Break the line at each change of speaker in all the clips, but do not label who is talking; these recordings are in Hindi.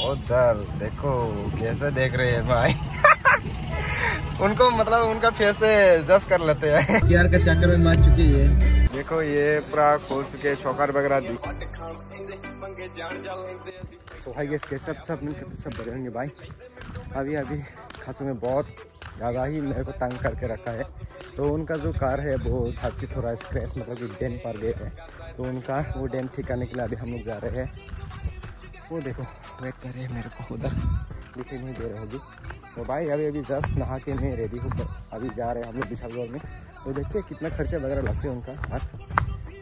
उधर देखो कैसे देख रहे हैं भाई। उनको मतलब उनका फेस से जज कर लेते हैं। यार का चक्कर में मार चुकी है। देखो ये पूरा खोल चुके शौकार वगैरह दी। तो भाई ये सब बड़े होंगे भाई। अभी खासों में बहुत ज़्यादा ही मेरे को तंग करके रखा है। तो उनका जो कार है वो साथ ही थोड़ा स्क्रैच मतलब कि डेंट पड़ गए है। तो उनका वो डेंट ठीक करने के लिए अभी हम लोग जा रहे हैं। वो देखो वेट कर रहे हैं मेरे को, उधर दिखाई नहीं दे रहे होगी। तो भाई अभी जस्ट नहा के मैं रेडी होकर अभी जा रहे हैं हम लोग विशालगढ़ में। तो देखते हैं कितना खर्चा वगैरह लगते हैं उनका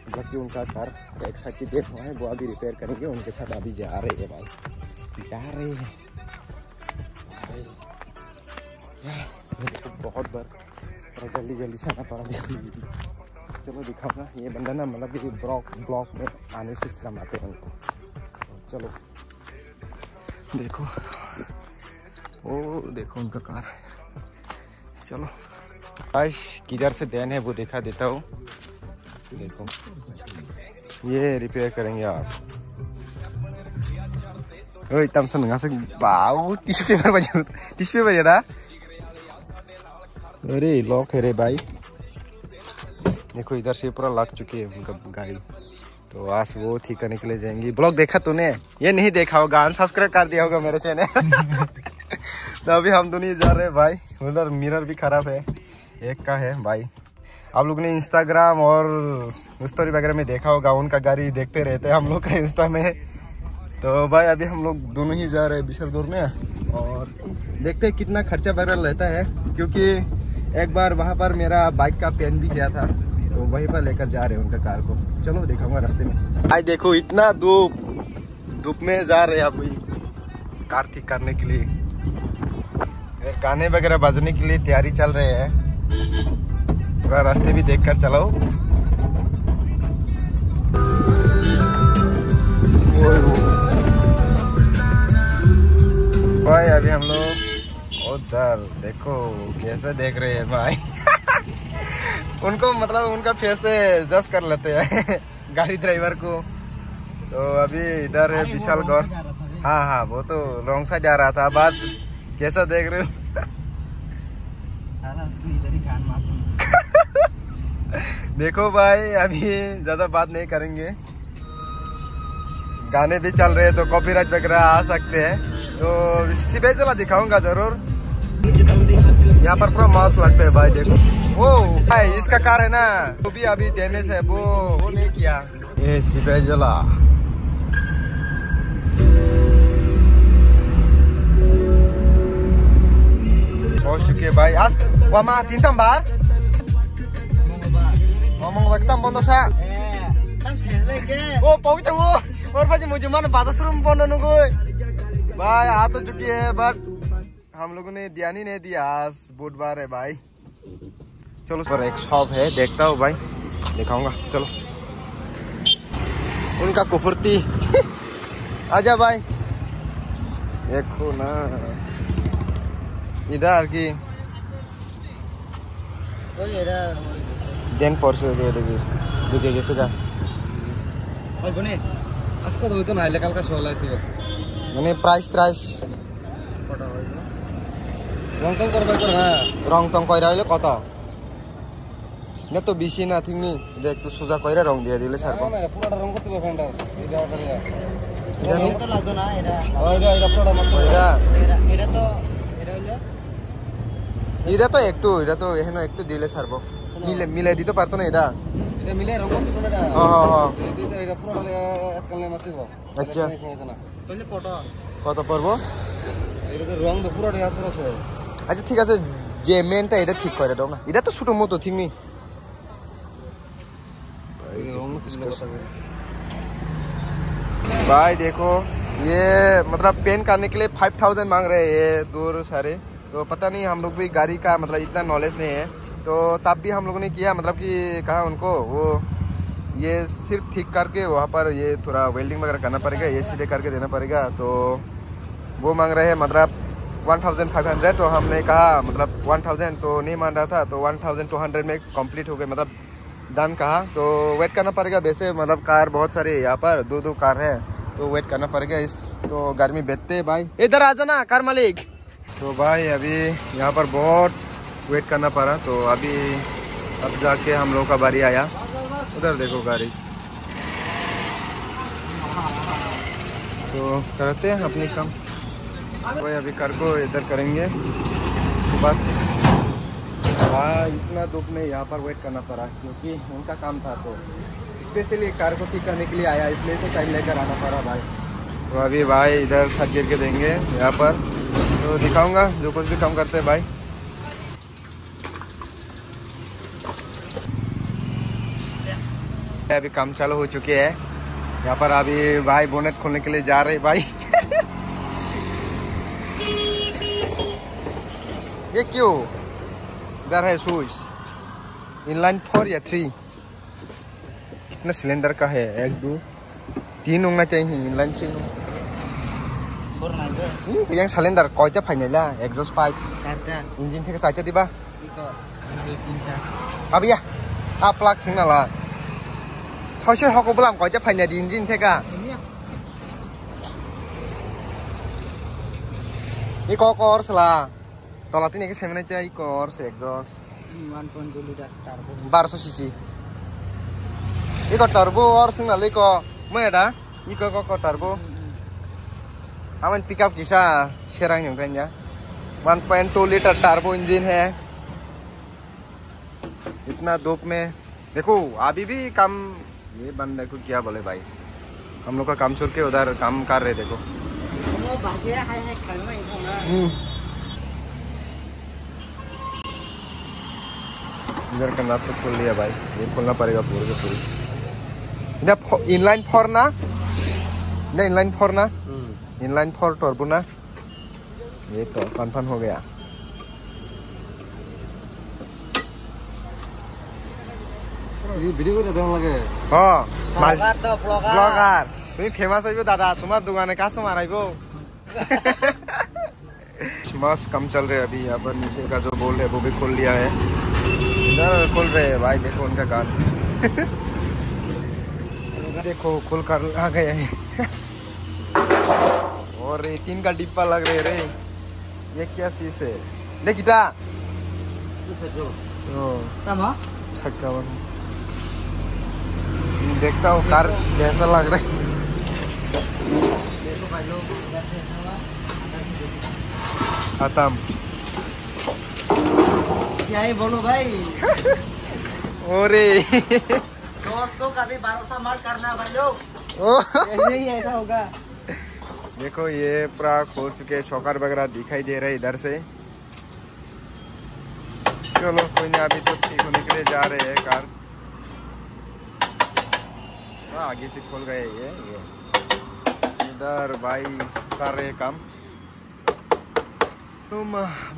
मतलब कि उनका कार एक साथ ही डेट हुआ है, वो अभी रिपेयर करेंगे। उनके साथ अभी जा रहे हैं भाई, जा रहे हैं देखो बहुत बार थोड़ा जल्दी से आना पड़ा। चलो दिखाऊंगा। ये बंदा ना मतलब कि ब्लॉक में आने से शर्माते हैं उनको। चलो देखो ओ देखो उनका कार। चलो आज किधर से देन है वो दिखा देता हूँ। देखो ये रिपेयर करेंगे आज। ओए तमसन नङा से बाऊ टिश्यू पेपर बजा टिश्यू पेपर यार। अरे लॉक है रे भाई। देखो इधर से पूरा लग चुकी है उनका गाड़ी। तो आज वो ठीक करने के लिए जाएंगी। ब्लॉग देखा तूने? ये नहीं देखा होगा, अनसब्सक्राइब कर दिया होगा मेरे चैनल। तो अभी हम दोनों जा रहे हैं भाई। उधर मिरर भी खराब है, एक का है भाई। आप लोग ने इंस्टाग्राम और स्टोरी वगैरह में देखा होगा, उनका गाड़ी देखते रहते हैं हम लोग का इंस्टा में। तो भाई अभी हम लोग दोनों ही जा रहे हैं विशालगढ़ में और देखते हैं कितना खर्चा वगैरह लेता है। क्योंकि एक बार वहाँ पर मेरा बाइक का पेन भी गया था, तो वहीं पर लेकर जा रहे हैं उनका कार को। चलो दिखाऊंगा रास्ते में। आज देखो इतना धूप में जा रहे हैं अभी कार ठीक करने के लिए। गाने वगैरह बजने के लिए तैयारी चल रहे हैं। पूरा रास्ते भी देखकर चलो। भाई अभी हम लोग उधर देखो कैसे देख रहे हैं भाई। उनको मतलब उनका फेस से जज कर लेते हैं गाड़ी ड्राइवर को। तो अभी इधर है विशालगढ़। हाँ वो तो रॉन्ग साइड जा रहा था। बात कैसा देख रहे हो? साला उसको इधर ही कान मार। देखो भाई अभी ज्यादा बात नहीं करेंगे, गाने भी चल रहे हैं तो कॉपीराइट वगैरह आ सकते हैं। तो सिपेजला दिखाऊंगा जरूर। यहाँ पर पूरा मस्त लगता है भाई। देखो वो भाई इसका कार है ना, वो भी अभी डैमेज है, वो नहीं किया। ये सिपेजला पहुंच चुके भाई। आज वहाँ तीन बार ngomong waktu pondo sa वो पहुंचे वो और પછી मुझे मन बादस रूम पोndo नुगो भाई आ तो चुकी है। बट हम लोगों ने ध्यान ही नहीं दिया, आज बुधवार है भाई। चलो पर एक शॉप है, देखता हूँ भाई, दिखाऊंगा। चलो उनका कुफुर्ती। आजा भाई देखो ना इधर की देन फोर्स दुखे कैसे का बने आजकल तो ना लेकल का सोला थी মানে প্রাইস কত হয় রং টং করবে তো? হ্যাঁ রং টং কইরা হইলে কত না তো বেশি না ঠিকনি, এটা একটু সোজা কইরা রং দিয়ে দিলে ছাড়বো। না পুরোটা রং করতে হবে ফ্রেন্ড। এটা রং তো লাগতো না। এটা পুরোটা মত এটা তো একটু এটা তো এখানে একটু দিলে ছাড়বো। মিলে দিতে পারতো না এটা মিলে রং করতে পুরোটা। হ্যাঁ এটা পুরোটা এককালে মারতে হবে। আচ্ছা তাহলে কত পড়বো? এটা তো রং তো পুরোটা আছে। আচ্ছা ঠিক আছে, যে মেনটা এটা ঠিক করে দাও না। এটা তো ছোট মতো ঠিক নেই भाई। देखो ये मतलब पेन करने के लिए 5000 मांग रहे हैं ये दूर सारे। तो पता नहीं, हम लोग भी गाड़ी का मतलब इतना नॉलेज नहीं है। तो तब भी हम लोगों ने किया, मतलब कि कहा उनको वो ये सिर्फ ठीक करके वहाँ पर ये थोड़ा वेल्डिंग वगैरह करना पड़ेगा, ये सीधे करके देना पड़ेगा। तो वो मांग रहे हैं मतलब 1500। तो हमने कहा मतलब 1000 तो नहीं मान रहा था, तो 1200 में कंप्लीट हो गए। मतलब दाम कहा तो वेट करना पड़ेगा। वैसे मतलब कार बहुत सारे यहाँ पर, दो कार है तो वेट करना पड़ेगा। इस तो गर्मी बेचते भाई, इधर आ जाना कार मालिक। तो भाई अभी यहाँ पर बहुत वेट करना पड़ा, तो अभी अब जाके हम लोग का बारी आया। उधर देखो गाड़ी। तो करते हैं अपनी काम। भाई अभी कार को इधर करेंगे, उसके बाद हाँ इतना धूप में यहाँ पर वेट करना पड़ा क्योंकि उनका काम था। तो स्पेशली कार को ठीक करने के लिए आया, इसलिए तो टाइम लेकर आना पड़ा भाई। तो अभी भाई इधर छत गिर के देंगे यहाँ पर, तो दिखाऊंगा जो कुछ भी काम करते हैं भाई। अभी काम चालू हो चुके हैं यहाँ पर। अभी भाई बोनेट खोलने के लिए जा रहे भाई। ये क्यों इधर है शूज? इनलाइन 4 या 3? कितना सिलेंडर का है? 1 2 3 होना चाहिए, इनलाइन 3 yang सिलेंडर कोई फाइनल एग्जॉस्ट पाइप इंजन थे साइड दिबा अब या आ प्लग सिंह नाला ससे हको बलाम कोई फाइनल इंजन थे का ये को और सला तलाती नहीं के सेमने चाहिए को और से exhaust 1.2 litre turbo 1200 CC iko turbo or sing nali ko moeda iko ko turbo aman pickup kisa serang yang tanya 1.2 litre turbo engine है। इतना धूप में देखो अभी भी काम, ये बंदे को क्या बोले भाई, हम लोग का काम छोड़ के उधर काम कर रहे। देखो इधर का नाप तो खोल लिया भाई, ये खोलना पड़ेगा पूरे के पूरी। इनलाइन 4 ना, इनलाइन 4 ना, इनलाइन 4 टर्बो ना, ये तो कन्फर्म हो गया। ये वीडियो को देखने लगे हाँ ब्लॉगर तो ब्लॉगर तुम्हें फेमस है दादा, तुम्हारा दुकान है कस्टमर है वो। बस कम चल रहे अभी यहाँ पर। नीचे का जो बोल है वो भी खोल लिया है, इधर खोल रहे हैं भाई। देखो उनका गान देखो खुल कर आ गए हैं। और ये 3 का डिब्बा लग रहे रे, ये क्या चीज है? देखिता देखता हूँ कार कैसा लग रहा है। खत्म क्या है बोलो भाई। ओरे दोस्तों कभी भरोसा मत करना भाई लोग, यही ऐसा होगा। देखो ये पूरा खोल चुके, शॉकर वगैरह दिखाई दे रहे इधर से। चलो कोई नहीं, अभी तो ठीक होने के लिए जा रहे हैं कार। आगे से खोल गए ये इधर भाई कर रहे काम। तुम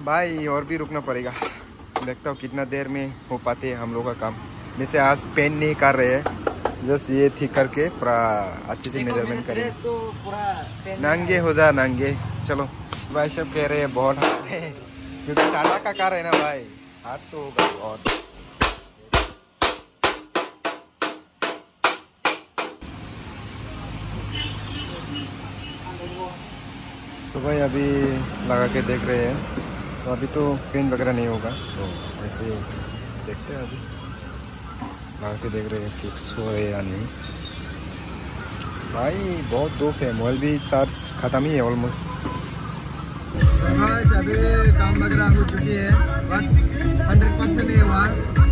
भाई और भी रुकना पड़ेगा, देखता हूँ कितना देर में हो पाते हैं हम लोग का काम। वैसे आज पेन नहीं कर रहे हैं, जस्ट ये ठीक करके पूरा अच्छे से मेजरमेंट करेंगे। तो पूरा नंगे हो जा नंगे। चलो भाई सब कह रहे हैं बहुत हार्ड है, क्योंकि टाटा का कार है ना भाई, हार्ड तो होगा बहुत। तो भाई अभी लगा के देख रहे हैं, तो अभी तो पेन वगैरह नहीं होगा, तो ऐसे देखते हैं। अभी लगा के देख रहे हैं फिक्स हो रहे या नहीं। भाई बहुत धूप है, मोबाइल भी चार्ज ख़त्म ही है ऑलमोस्ट। अभी काम वगैरह हो चुकी है, बट 100% नहीं हुआ, तो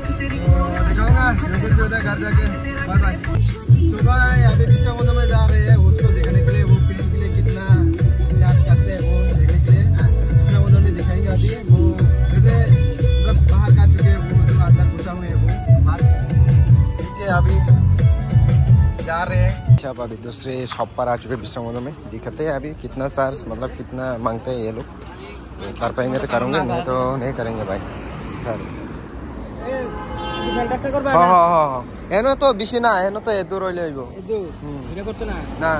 दिखाऊंगा जो होता है घर जाके। Bye bye. सुबह अभी भी समुद्र में जा रहे हैं, उसको देखने के लिए, वो पेन के लिए कितना चार्ज करते हैं वो देखने के लिए समुद्र में दिखाएंगे। अभी वो जैसे मतलब बाहर काट चुके हैं, वो जो अंदर घुसा हुए है वो बाहर, ठीक है। अभी जा रहे हैं। अच्छा अब अभी दूसरे शॉप पर आ चुके हैं समुद्र में, दिखाते हैं अभी कितना चार्ज मतलब कितना मांगते हैं ये लोग। तो कर पाएंगे तो करूँगे, नहीं तो नहीं करेंगे भाई। हाँ हाँ हाँ एनो तो बेसि ना, एनो तो एदो रहिले आइबो एदो ভিডিও করতে না না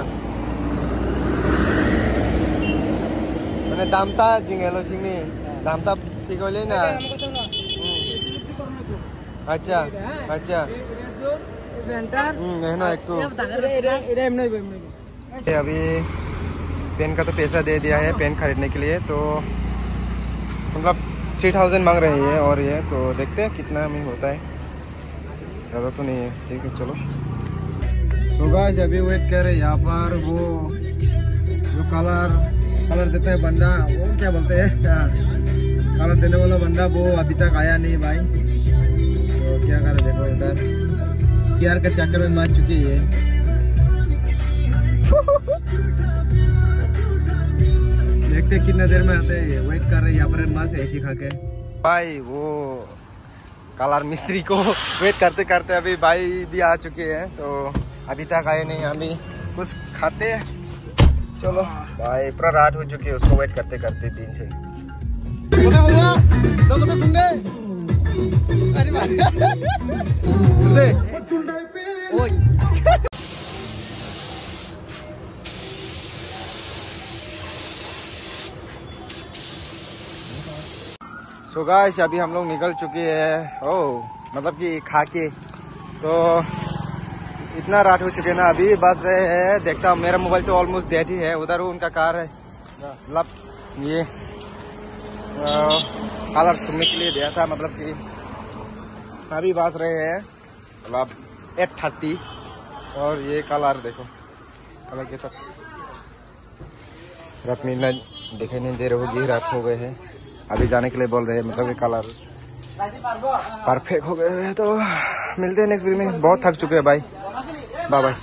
মানে দামটা জিঙ্গেলো জিঙ্গি দামটা ঠিক হইলে না। আচ্ছা আচ্ছা ना एक तो अभी पेन का तो पैसा दे दिया है पेन खरीदने के लिए, तो मतलब 3000 मांग रहे हैं और ये तो देखते हैं कितना में होता है, ज़्यादा तो नहीं है। ठीक है चलो। तो गाइस अभी वेट कर रहे हैं यहाँ पर, वो जो कलर देता है बंदा, वो क्या बोलते हैं, कलर देने वाला बंदा, वो अभी तक आया नहीं भाई। तो क्या करे, देखो इधर प्यार के चक्कर में मार चुकी है। देखते कितने देर में आते हैं, वेट कर रहे हैं यहाँ पर माँ से ऐसी खा के भाई। वो कलर मिस्त्री को वेट करते करते अभी भाई भी आ चुके हैं, तो अभी तक आए नहीं। अभी कुछ खाते हैं, चलो भाई। पूरा रात हो चुकी है उसको वेट करते करते दिन से। तो गाइस अभी हम लोग निकल चुके हैं, मतलब कि खा के, तो इतना रात हो चुके ना, अभी बस रहे हैं। देखता हूँ, मेरा मोबाइल तो ऑलमोस्ट डेड ही है, उधर उनका कार है, मतलब ये कलर सुनने के लिए दिया था, मतलब कि अभी बस रहे हैं मतलब 8:30 और ये कलर देखो, कलर के साथ रात में इतना दिखाई नहीं दे रही होगी, रात हो गए हैं। अभी जाने के लिए बोल रहे हैं, मतलब कि कलर परफेक्ट हो गए हैं। तो मिलते हैं नेक्स्ट वीडियो में, बहुत थक चुके हैं भाई, बाय बाय।